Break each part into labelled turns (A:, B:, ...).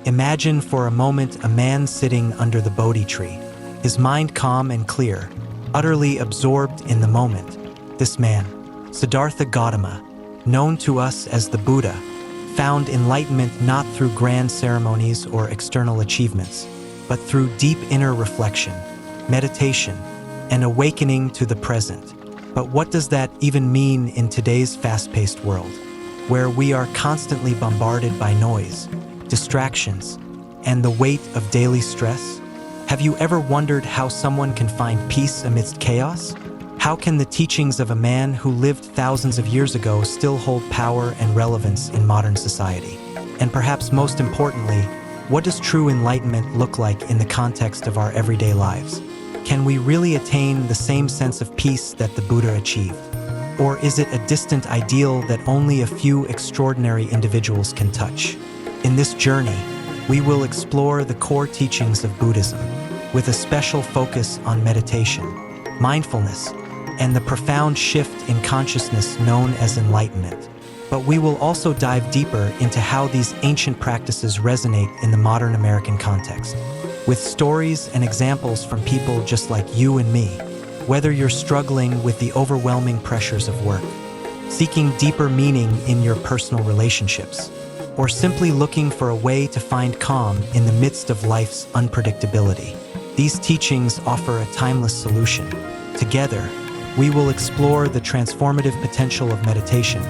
A: Imagine for a moment a man sitting under the Bodhi tree, his mind calm and clear, utterly absorbed in the moment. This man, Siddhartha Gautama, known to us as the Buddha, found enlightenment not through grand ceremonies or external achievements, but through deep inner reflection, meditation, and awakening to the present. But what does that even mean in today's fast-paced world, where we are constantly bombarded by noise, distractions, and the weight of daily stress? Have you ever wondered how someone can find peace amidst chaos? How can the teachings of a man who lived thousands of years ago still hold power and relevance in modern society? And perhaps most importantly, what does true enlightenment look like in the context of our everyday lives? Can we really attain the same sense of peace that the Buddha achieved? Or is it a distant ideal that only a few extraordinary individuals can touch? In this journey, we will explore the core teachings of Buddhism, with a special focus on meditation, mindfulness, and the profound shift in consciousness known as enlightenment. But we will also dive deeper into how these ancient practices resonate in the modern American context, with stories and examples from people just like you and me. Whether you're struggling with the overwhelming pressures of work, seeking deeper meaning in your personal relationships, or simply looking for a way to find calm in the midst of life's unpredictability, these teachings offer a timeless solution. Together, we will explore the transformative potential of meditation,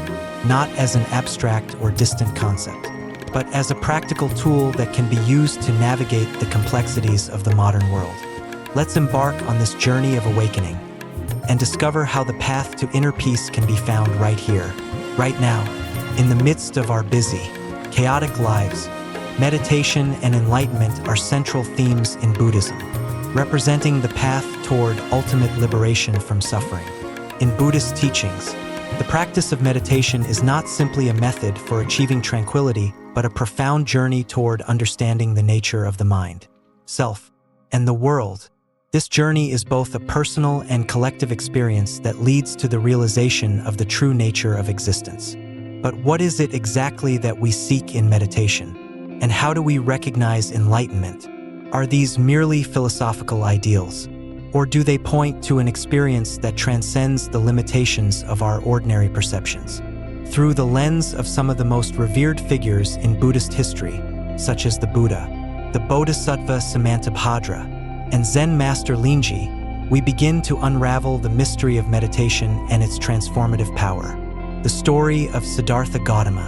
A: not as an abstract or distant concept, but as a practical tool that can be used to navigate the complexities of the modern world. Let's embark on this journey of awakening and discover how the path to inner peace can be found right here, right now, in the midst of our busy, chaotic lives. Meditation and enlightenment are central themes in Buddhism, representing the path toward ultimate liberation from suffering. In Buddhist teachings, the practice of meditation is not simply a method for achieving tranquility, but a profound journey toward understanding the nature of the mind, self, and the world. This journey is both a personal and collective experience that leads to the realization of the true nature of existence. But what is it exactly that we seek in meditation? And how do we recognize enlightenment? Are these merely philosophical ideals? Or do they point to an experience that transcends the limitations of our ordinary perceptions? Through the lens of some of the most revered figures in Buddhist history, such as the Buddha, the Bodhisattva Samantabhadra, and Zen Master Linji, we begin to unravel the mystery of meditation and its transformative power. The story of Siddhartha Gautama,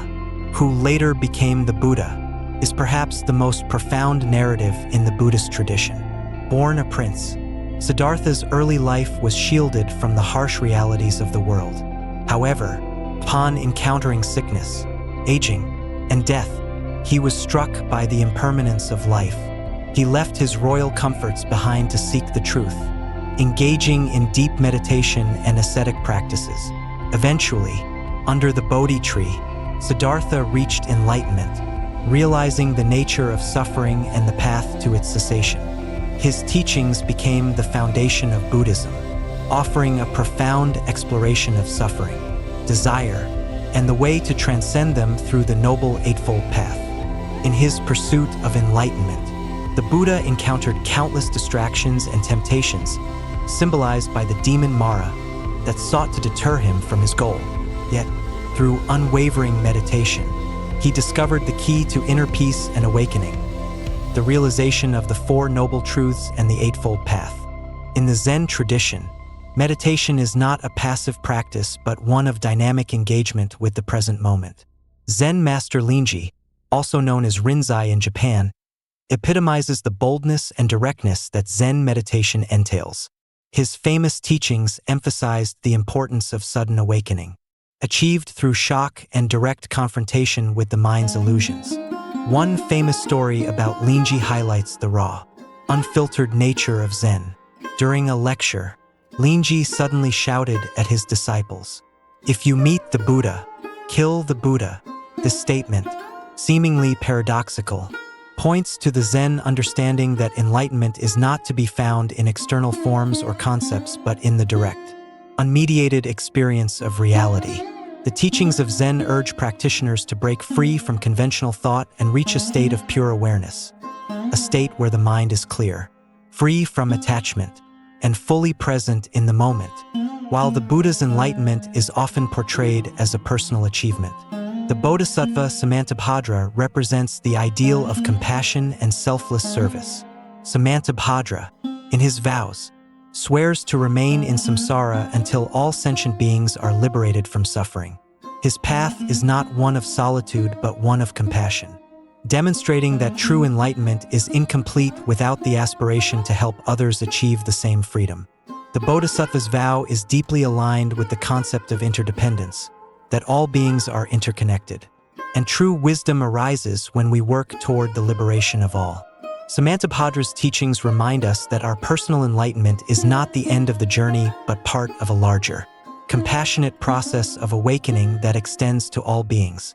A: who later became the Buddha, is perhaps the most profound narrative in the Buddhist tradition. Born a prince, Siddhartha's early life was shielded from the harsh realities of the world. However, upon encountering sickness, aging, and death, he was struck by the impermanence of life. He left his royal comforts behind to seek the truth, engaging in deep meditation and ascetic practices. Eventually, under the Bodhi tree, Siddhartha reached enlightenment, realizing the nature of suffering and the path to its cessation. His teachings became the foundation of Buddhism, offering a profound exploration of suffering, desire, and the way to transcend them through the Noble Eightfold Path. In his pursuit of enlightenment, the Buddha encountered countless distractions and temptations, symbolized by the demon Mara, that sought to deter him from his goal. Yet, through unwavering meditation, he discovered the key to inner peace and awakening, the realization of the Four Noble Truths and the Eightfold Path. In the Zen tradition, meditation is not a passive practice but one of dynamic engagement with the present moment. Zen Master Linji, also known as Rinzai in Japan, epitomizes the boldness and directness that Zen meditation entails. His famous teachings emphasized the importance of sudden awakening, achieved through shock and direct confrontation with the mind's illusions. One famous story about Linji highlights the raw, unfiltered nature of Zen. During a lecture, Linji suddenly shouted at his disciples, "If you meet the Buddha, kill the Buddha." This statement, seemingly paradoxical, points to the Zen understanding that enlightenment is not to be found in external forms or concepts but in the direct, unmediated experience of reality. The teachings of Zen urge practitioners to break free from conventional thought and reach a state of pure awareness, a state where the mind is clear, free from attachment, and fully present in the moment. While the Buddha's enlightenment is often portrayed as a personal achievement, the Bodhisattva Samantabhadra represents the ideal of compassion and selfless service. Samantabhadra, in his vows, swears to remain in samsara until all sentient beings are liberated from suffering. His path is not one of solitude but one of compassion, demonstrating that true enlightenment is incomplete without the aspiration to help others achieve the same freedom. The Bodhisattva's vow is deeply aligned with the concept of interdependence, that all beings are interconnected, and true wisdom arises when we work toward the liberation of all. Samantabhadra's teachings remind us that our personal enlightenment is not the end of the journey but part of a larger, compassionate process of awakening that extends to all beings.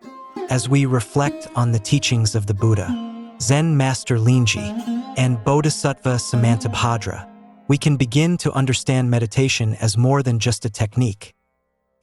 A: As we reflect on the teachings of the Buddha, Zen Master Linji, and Bodhisattva Samantabhadra, we can begin to understand meditation as more than just a technique.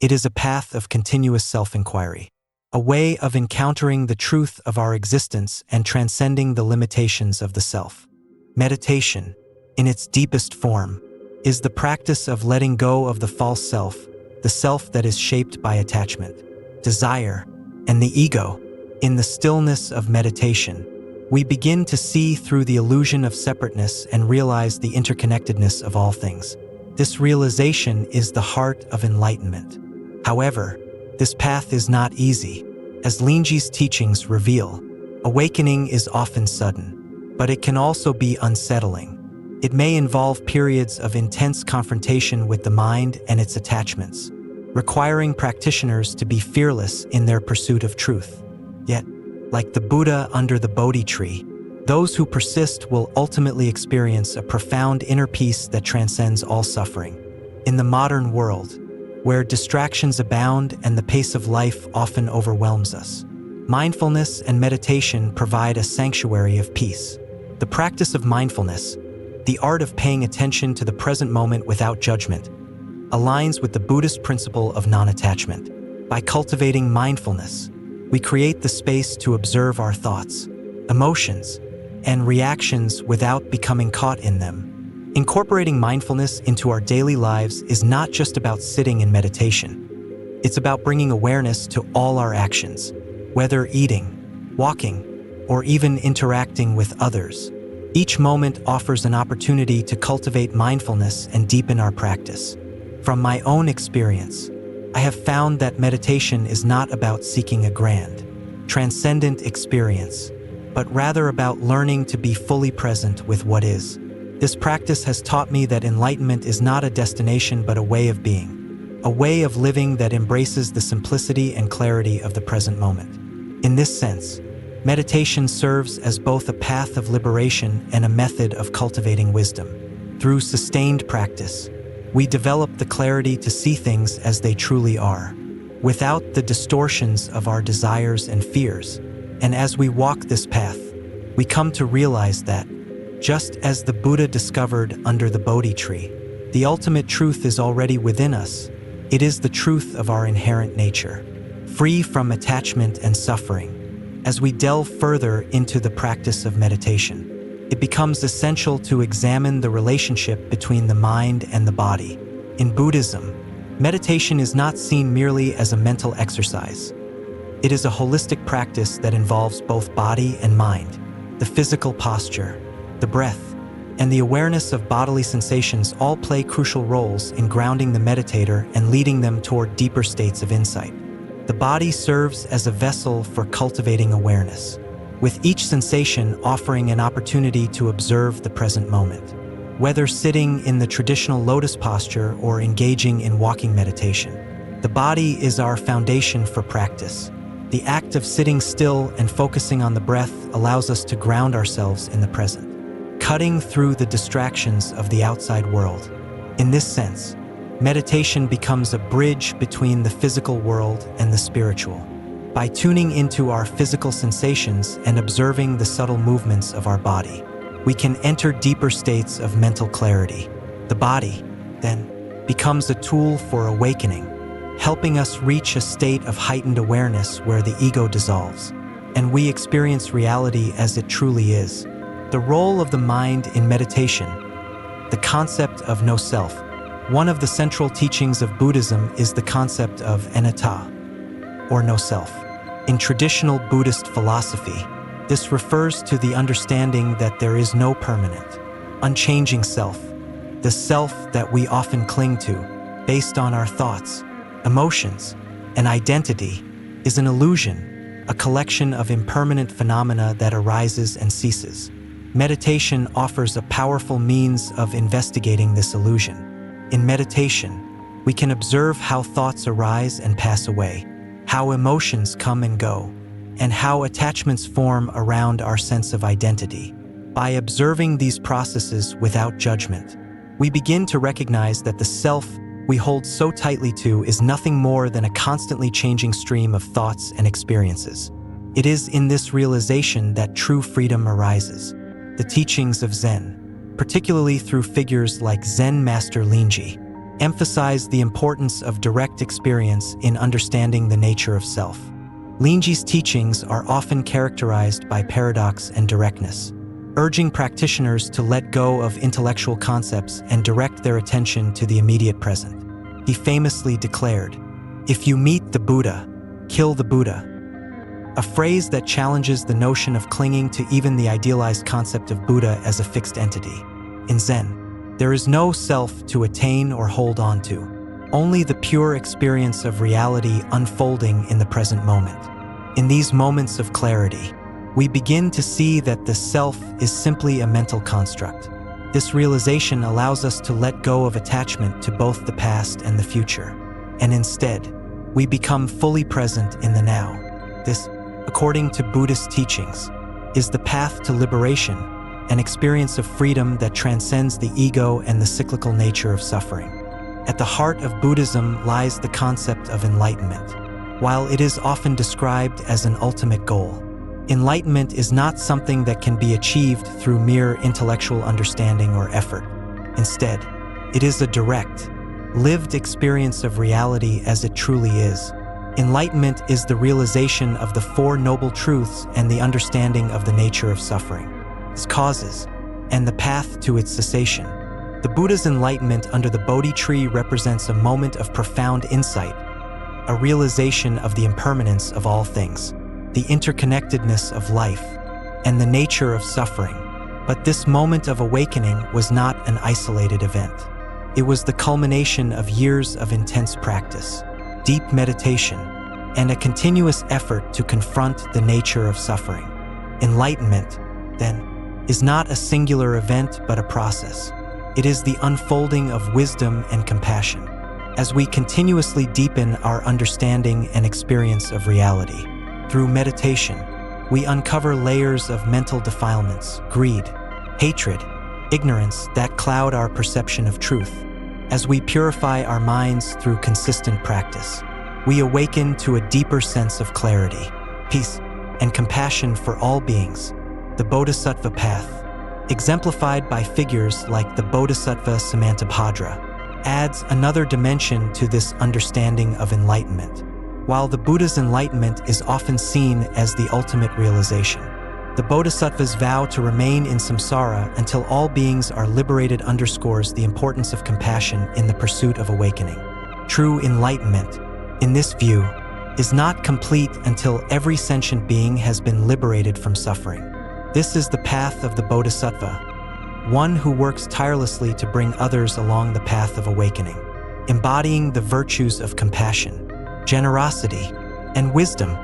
A: It is a path of continuous self-inquiry, a way of encountering the truth of our existence and transcending the limitations of the self. Meditation, in its deepest form, is the practice of letting go of the false self, the self that is shaped by attachment, desire, and the ego. In the stillness of meditation, we begin to see through the illusion of separateness and realize the interconnectedness of all things. This realization is the heart of enlightenment. However, this path is not easy. As Linji's teachings reveal, awakening is often sudden, but it can also be unsettling. It may involve periods of intense confrontation with the mind and its attachments, requiring practitioners to be fearless in their pursuit of truth. Yet, like the Buddha under the Bodhi tree, those who persist will ultimately experience a profound inner peace that transcends all suffering. In the modern world, where distractions abound and the pace of life often overwhelms us, mindfulness and meditation provide a sanctuary of peace. The practice of mindfulness, the art of paying attention to the present moment without judgment, aligns with the Buddhist principle of non-attachment. By cultivating mindfulness, we create the space to observe our thoughts, emotions, and reactions without becoming caught in them. Incorporating mindfulness into our daily lives is not just about sitting in meditation. It's about bringing awareness to all our actions, whether eating, walking, or even interacting with others. Each moment offers an opportunity to cultivate mindfulness and deepen our practice. From my own experience, I have found that meditation is not about seeking a grand, transcendent experience, but rather about learning to be fully present with what is. This practice has taught me that enlightenment is not a destination but a way of being, a way of living that embraces the simplicity and clarity of the present moment. In this sense, meditation serves as both a path of liberation and a method of cultivating wisdom. Through sustained practice, we develop the clarity to see things as they truly are, without the distortions of our desires and fears. And as we walk this path, we come to realize that, just as the Buddha discovered under the Bodhi tree, the ultimate truth is already within us. It is the truth of our inherent nature, free from attachment and suffering. As we delve further into the practice of meditation, it becomes essential to examine the relationship between the mind and the body. In Buddhism, meditation is not seen merely as a mental exercise. It is a holistic practice that involves both body and mind. The physical posture, the breath, and the awareness of bodily sensations all play crucial roles in grounding the meditator and leading them toward deeper states of insight. The body serves as a vessel for cultivating awareness, with each sensation offering an opportunity to observe the present moment. Whether sitting in the traditional lotus posture or engaging in walking meditation, the body is our foundation for practice. The act of sitting still and focusing on the breath allows us to ground ourselves in the present, cutting through the distractions of the outside world. In this sense, meditation becomes a bridge between the physical world and the spiritual. By tuning into our physical sensations and observing the subtle movements of our body, we can enter deeper states of mental clarity. The body, then, becomes a tool for awakening, helping us reach a state of heightened awareness where the ego dissolves, and we experience reality as it truly is. The role of the mind in meditation. The concept of no self. One of the central teachings of Buddhism is the concept of anatta, or no self. In traditional Buddhist philosophy, this refers to the understanding that there is no permanent, unchanging self. The self that we often cling to, based on our thoughts, emotions, and identity, is an illusion, a collection of impermanent phenomena that arises and ceases. Meditation offers a powerful means of investigating this illusion. In meditation, we can observe how thoughts arise and pass away, how emotions come and go, and how attachments form around our sense of identity. By observing these processes without judgment, we begin to recognize that the self we hold so tightly to is nothing more than a constantly changing stream of thoughts and experiences. It is in this realization that true freedom arises. The teachings of Zen, particularly through figures like Zen Master Linji, emphasize the importance of direct experience in understanding the nature of self. Linji's teachings are often characterized by paradox and directness, urging practitioners to let go of intellectual concepts and direct their attention to the immediate present. He famously declared, "If you meet the Buddha, kill the Buddha," a phrase that challenges the notion of clinging to even the idealized concept of Buddha as a fixed entity. In Zen, there is no self to attain or hold on to, only the pure experience of reality unfolding in the present moment. In these moments of clarity, we begin to see that the self is simply a mental construct. This realization allows us to let go of attachment to both the past and the future, and instead, we become fully present in the now. This, according to Buddhist teachings, is the path to liberation, an experience of freedom that transcends the ego and the cyclical nature of suffering. At the heart of Buddhism lies the concept of enlightenment. While it is often described as an ultimate goal, enlightenment is not something that can be achieved through mere intellectual understanding or effort. Instead, it is a direct, lived experience of reality as it truly is. Enlightenment is the realization of the Four Noble Truths and the understanding of the nature of suffering, its causes, and the path to its cessation. The Buddha's enlightenment under the Bodhi tree represents a moment of profound insight, a realization of the impermanence of all things, the interconnectedness of life, and the nature of suffering. But this moment of awakening was not an isolated event. It was the culmination of years of intense practice, deep meditation, and a continuous effort to confront the nature of suffering. Enlightenment, then, is not a singular event but a process. It is the unfolding of wisdom and compassion. As we continuously deepen our understanding and experience of reality, through meditation, we uncover layers of mental defilements, greed, hatred, ignorance that cloud our perception of truth. As we purify our minds through consistent practice, we awaken to a deeper sense of clarity, peace, and compassion for all beings. The Bodhisattva path, exemplified by figures like the Bodhisattva Samantabhadra, adds another dimension to this understanding of enlightenment. While the Buddha's enlightenment is often seen as the ultimate realization, the Bodhisattvas' vow to remain in samsara until all beings are liberated underscores the importance of compassion in the pursuit of awakening. True enlightenment, in this view, is not complete until every sentient being has been liberated from suffering. This is the path of the Bodhisattva, one who works tirelessly to bring others along the path of awakening, embodying the virtues of compassion, generosity, and wisdom.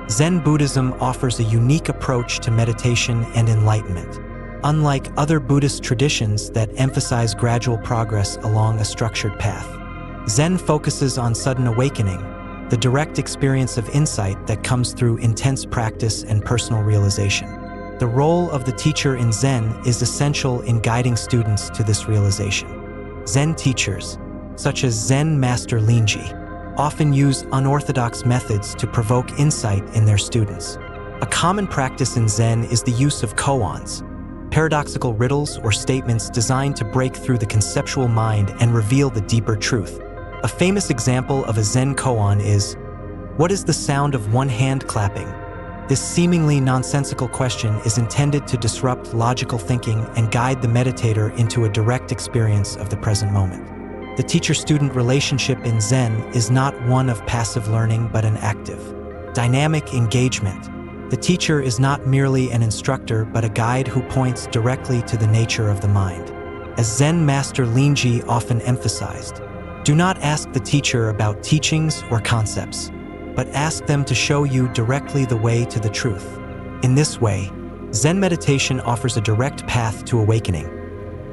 A: Zen Buddhism offers a unique approach to meditation and enlightenment. Unlike other Buddhist traditions that emphasize gradual progress along a structured path, Zen focuses on sudden awakening, the direct experience of insight that comes through intense practice and personal realization. The role of the teacher in Zen is essential in guiding students to this realization. Zen teachers, such as Zen Master Linji, often use unorthodox methods to provoke insight in their students. A common practice in Zen is the use of koans, paradoxical riddles or statements designed to break through the conceptual mind and reveal the deeper truth. A famous example of a Zen koan is, "What is the sound of one hand clapping?" This seemingly nonsensical question is intended to disrupt logical thinking and guide the meditator into a direct experience of the present moment. The teacher-student relationship in Zen is not one of passive learning but an active, dynamic engagement. The teacher is not merely an instructor but a guide who points directly to the nature of the mind. As Zen Master Linji often emphasized, do not ask the teacher about teachings or concepts, but ask them to show you directly the way to the truth. In this way, Zen meditation offers a direct path to awakening,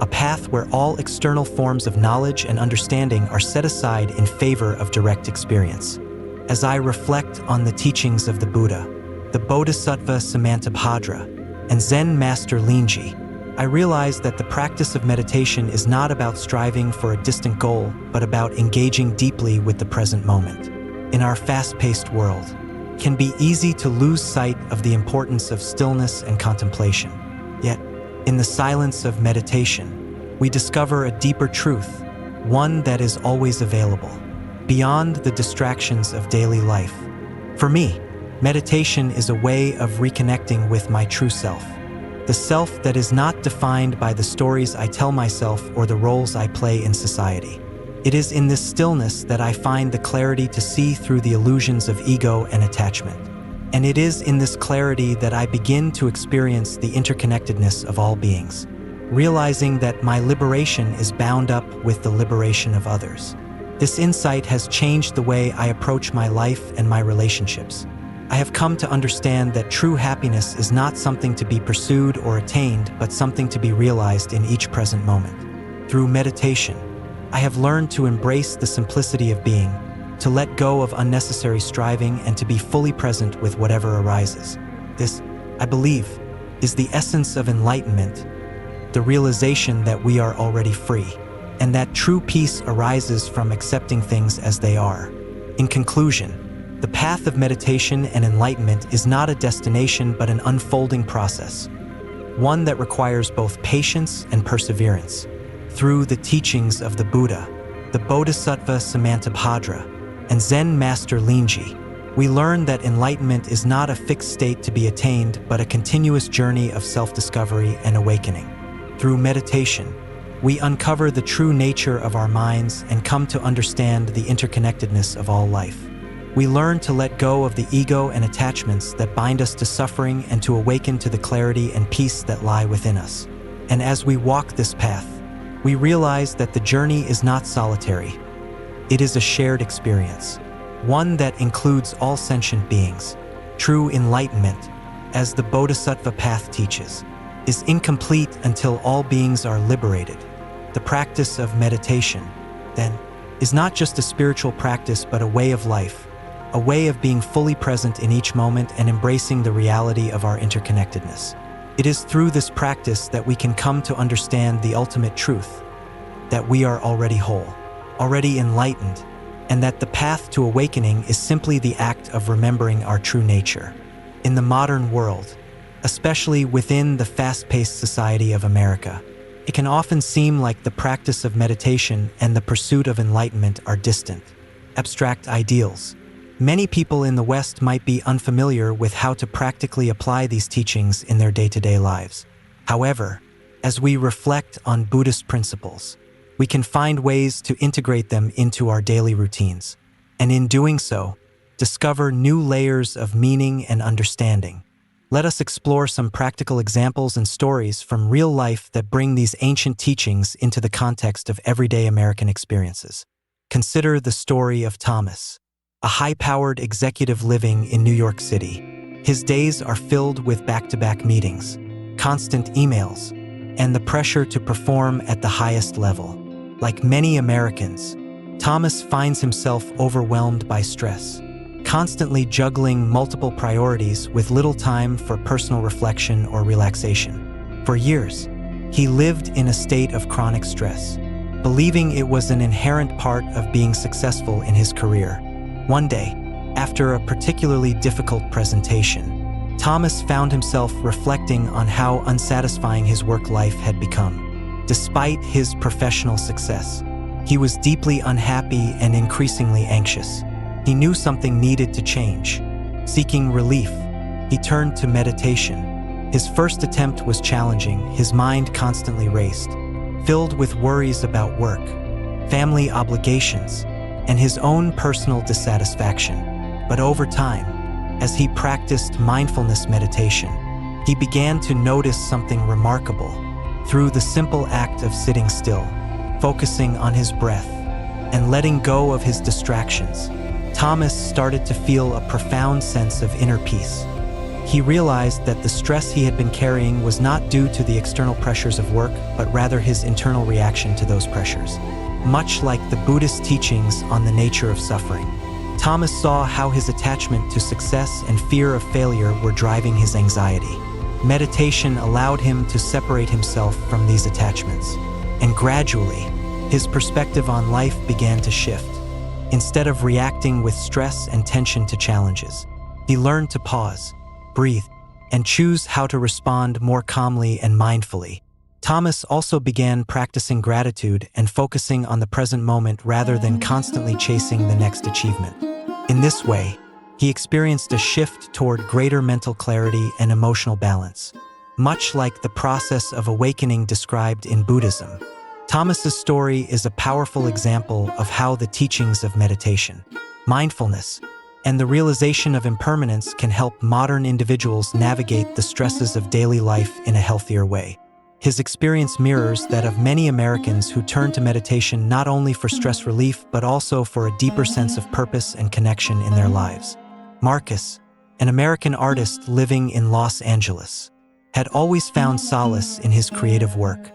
A: a path where all external forms of knowledge and understanding are set aside in favor of direct experience. As I reflect on the teachings of the Buddha, the Bodhisattva Samantabhadra, and Zen Master Linji, I realize that the practice of meditation is not about striving for a distant goal, but about engaging deeply with the present moment. In our fast-paced world, it can be easy to lose sight of the importance of stillness and contemplation. Yet, in the silence of meditation, we discover a deeper truth, one that is always available, beyond the distractions of daily life. For me, meditation is a way of reconnecting with my true self, the self that is not defined by the stories I tell myself or the roles I play in society. It is in this stillness that I find the clarity to see through the illusions of ego and attachment. And it is in this clarity that I begin to experience the interconnectedness of all beings, realizing that my liberation is bound up with the liberation of others. This insight has changed the way I approach my life and my relationships. I have come to understand that true happiness is not something to be pursued or attained, but something to be realized in each present moment. Through meditation, I have learned to embrace the simplicity of being, to let go of unnecessary striving, and to be fully present with whatever arises. This, I believe, is the essence of enlightenment, the realization that we are already free, and that true peace arises from accepting things as they are. In conclusion, the path of meditation and enlightenment is not a destination but an unfolding process, one that requires both patience and perseverance. Through the teachings of the Buddha, the Bodhisattva Samantabhadra, and Zen Master Linji, we learn that enlightenment is not a fixed state to be attained but a continuous journey of self-discovery and awakening. Through meditation, we uncover the true nature of our minds and come to understand the interconnectedness of all life. We learn to let go of the ego and attachments that bind us to suffering and to awaken to the clarity and peace that lie within us. And as we walk this path, we realize that the journey is not solitary. It is a shared experience, one that includes all sentient beings. True enlightenment, as the Bodhisattva path teaches, is incomplete until all beings are liberated. The practice of meditation, then, is not just a spiritual practice but a way of life, a way of being fully present in each moment and embracing the reality of our interconnectedness. It is through this practice that we can come to understand the ultimate truth, that we are already whole, already enlightened, and that the path to awakening is simply the act of remembering our true nature. In the modern world, especially within the fast-paced society of America, it can often seem like the practice of meditation and the pursuit of enlightenment are distant, abstract ideals. Many people in the West might be unfamiliar with how to practically apply these teachings in their day-to-day lives. However, as we reflect on Buddhist principles, we can find ways to integrate them into our daily routines, and in doing so, discover new layers of meaning and understanding. Let us explore some practical examples and stories from real life that bring these ancient teachings into the context of everyday American experiences. Consider the story of Thomas, a high-powered executive living in New York City. His days are filled with back-to-back meetings, constant emails, and the pressure to perform at the highest level. Like many Americans, Thomas finds himself overwhelmed by stress, constantly juggling multiple priorities with little time for personal reflection or relaxation. For years, he lived in a state of chronic stress, believing it was an inherent part of being successful in his career. One day, after a particularly difficult presentation, Thomas found himself reflecting on how unsatisfying his work life had become. Despite his professional success, He was deeply unhappy and increasingly anxious. He knew something needed to change. Seeking relief, he turned to meditation. His first attempt was challenging. His mind constantly raced, filled with worries about work, family obligations, and his own personal dissatisfaction. But over time, as he practiced mindfulness meditation, he began to notice something remarkable. Through the simple act of sitting still, focusing on his breath, and letting go of his distractions, Thomas started to feel a profound sense of inner peace. He realized that the stress he had been carrying was not due to the external pressures of work, but rather his internal reaction to those pressures. Much like the Buddhist teachings on the nature of suffering, Thomas saw how his attachment to success and fear of failure were driving his anxiety. Meditation allowed him to separate himself from these attachments, and gradually, his perspective on life began to shift. Instead of reacting with stress and tension to challenges, he learned to pause, breathe, and choose how to respond more calmly and mindfully. Thomas also began practicing gratitude and focusing on the present moment rather than constantly chasing the next achievement. In this way, he experienced a shift toward greater mental clarity and emotional balance, much like the process of awakening described in Buddhism. Thomas's story is a powerful example of how the teachings of meditation, mindfulness, and the realization of impermanence can help modern individuals navigate the stresses of daily life in a healthier way. His experience mirrors that of many Americans who turn to meditation not only for stress relief but also for a deeper sense of purpose and connection in their lives. Marcus, an American artist living in Los Angeles, had always found solace in his creative work.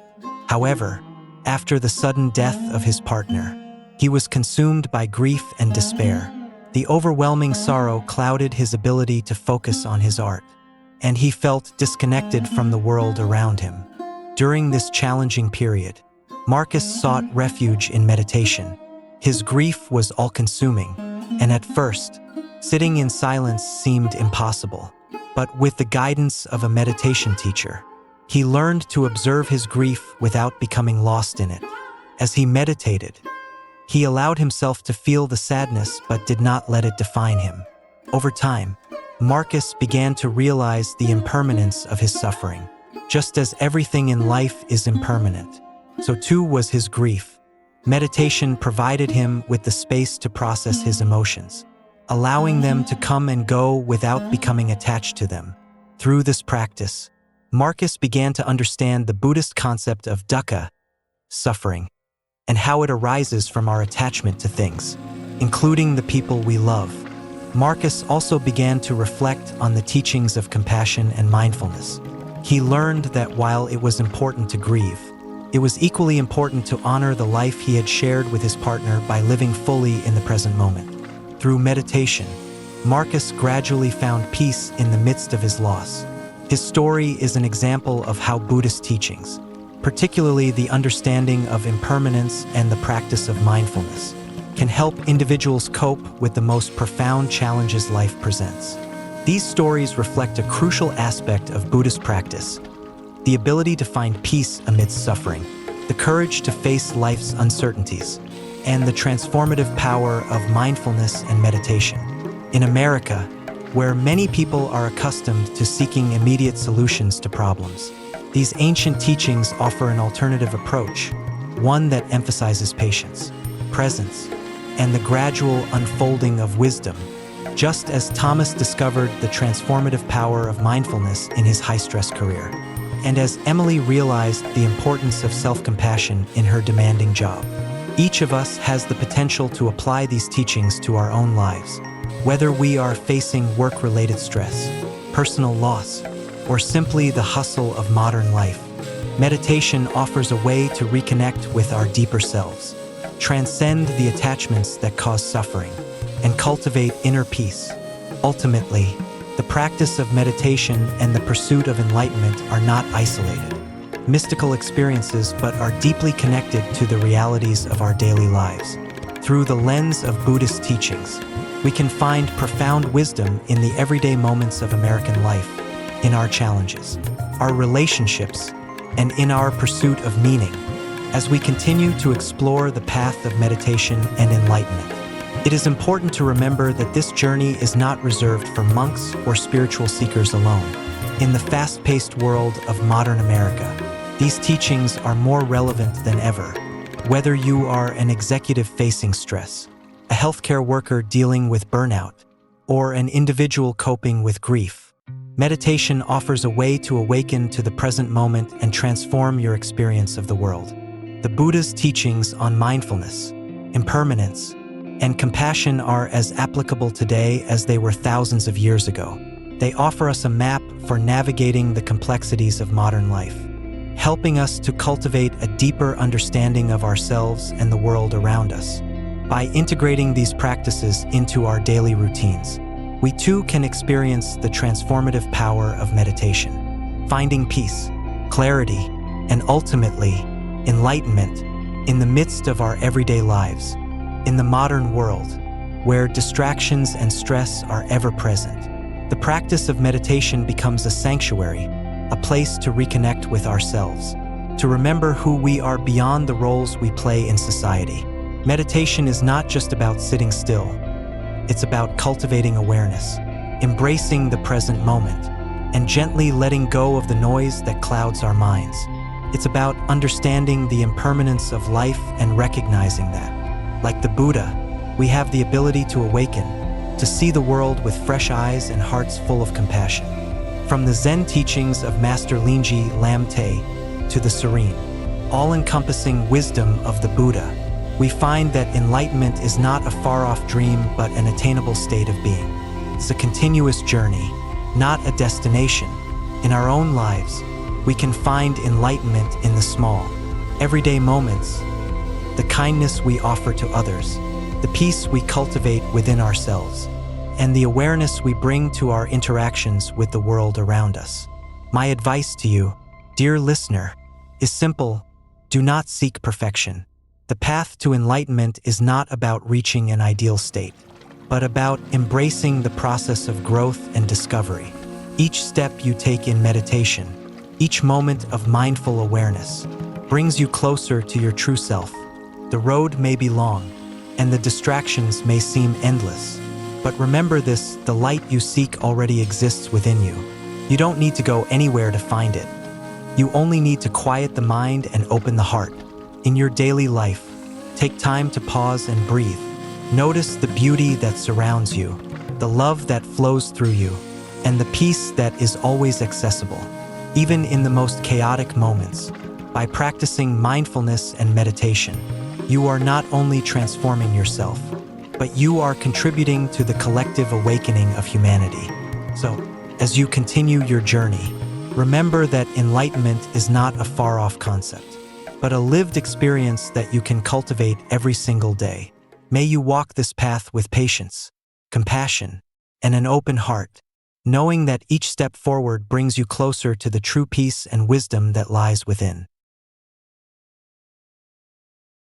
A: However, after the sudden death of his partner, he was consumed by grief and despair. The overwhelming sorrow clouded his ability to focus on his art, and he felt disconnected from the world around him. During this challenging period, Marcus sought refuge in meditation. His grief was all-consuming, and at first, sitting in silence seemed impossible. But with the guidance of a meditation teacher, he learned to observe his grief without becoming lost in it. As he meditated, he allowed himself to feel the sadness but did not let it define him. Over time, Marcus began to realize the impermanence of his suffering. Just as everything in life is impermanent, so too was his grief. Meditation provided him with the space to process his emotions, allowing them to come and go without becoming attached to them. Through this practice, Marcus began to understand the Buddhist concept of dukkha, suffering, and how it arises from our attachment to things, including the people we love. Marcus also began to reflect on the teachings of compassion and mindfulness. He learned that while it was important to grieve, it was equally important to honor the life he had shared with his partner by living fully in the present moment. Through meditation, Marcus gradually found peace in the midst of his loss. His story is an example of how Buddhist teachings, particularly the understanding of impermanence and the practice of mindfulness, can help individuals cope with the most profound challenges life presents. These stories reflect a crucial aspect of Buddhist practice: the ability to find peace amidst suffering, the courage to face life's uncertainties, and the transformative power of mindfulness and meditation. In America, where many people are accustomed to seeking immediate solutions to problems, these ancient teachings offer an alternative approach, one that emphasizes patience, presence, and the gradual unfolding of wisdom, just as Thomas discovered the transformative power of mindfulness in his high-stress career, and as Emily realized the importance of self-compassion in her demanding job. Each of us has the potential to apply these teachings to our own lives. Whether we are facing work-related stress, personal loss, or simply the hustle of modern life, meditation offers a way to reconnect with our deeper selves, transcend the attachments that cause suffering, and cultivate inner peace. Ultimately, the practice of meditation and the pursuit of enlightenment are not isolated, mystical experiences, but are deeply connected to the realities of our daily lives. Through the lens of Buddhist teachings, we can find profound wisdom in the everyday moments of American life, in our challenges, our relationships, and in our pursuit of meaning. as we continue to explore the path of meditation and enlightenment. It is important to remember that this journey is not reserved for monks or spiritual seekers alone. In the fast-paced world of modern America, these teachings are more relevant than ever. Whether you are an executive facing stress, a healthcare worker dealing with burnout, or an individual coping with grief, meditation offers a way to awaken to the present moment and transform your experience of the world. The Buddha's teachings on mindfulness, impermanence, and compassion are as applicable today as they were thousands of years ago. They offer us a map for navigating the complexities of modern life, helping us to cultivate a deeper understanding of ourselves and the world around us. By integrating these practices into our daily routines, we too can experience the transformative power of meditation, finding peace, clarity, and ultimately, enlightenment in the midst of our everyday lives. In the modern world, where distractions and stress are ever present, the practice of meditation becomes a sanctuary, a place to reconnect with ourselves, to remember who we are beyond the roles we play in society. Meditation is not just about sitting still. It's about cultivating awareness, embracing the present moment, and gently letting go of the noise that clouds our minds. It's about understanding the impermanence of life and recognizing that, like the Buddha, we have the ability to awaken, to see the world with fresh eyes and hearts full of compassion. From the Zen teachings of Master Linji Lamte to the serene, all-encompassing wisdom of the Buddha, we find that enlightenment is not a far-off dream but an attainable state of being. It's a continuous journey, not a destination. In our own lives, we can find enlightenment in the small, everyday moments, the kindness we offer to others, the peace we cultivate within ourselves, and the awareness we bring to our interactions with the world around us. My advice to you, dear listener, is simple: do not seek perfection. The path to enlightenment is not about reaching an ideal state, but about embracing the process of growth and discovery. Each step you take in meditation, each moment of mindful awareness, brings you closer to your true self. The road may be long, and the distractions may seem endless, but remember this: the light you seek already exists within you. You don't need to go anywhere to find it. You only need to quiet the mind and open the heart. In your daily life, take time to pause and breathe. Notice the beauty that surrounds you, the love that flows through you, and the peace that is always accessible, even in the most chaotic moments. By practicing mindfulness and meditation, you are not only transforming yourself, but you are contributing to the collective awakening of humanity. So, as you continue your journey, remember that enlightenment is not a far-off concept, but a lived experience that you can cultivate every single day. May you walk this path with patience, compassion, and an open heart, knowing that each step forward brings you closer to the true peace and wisdom that lies within.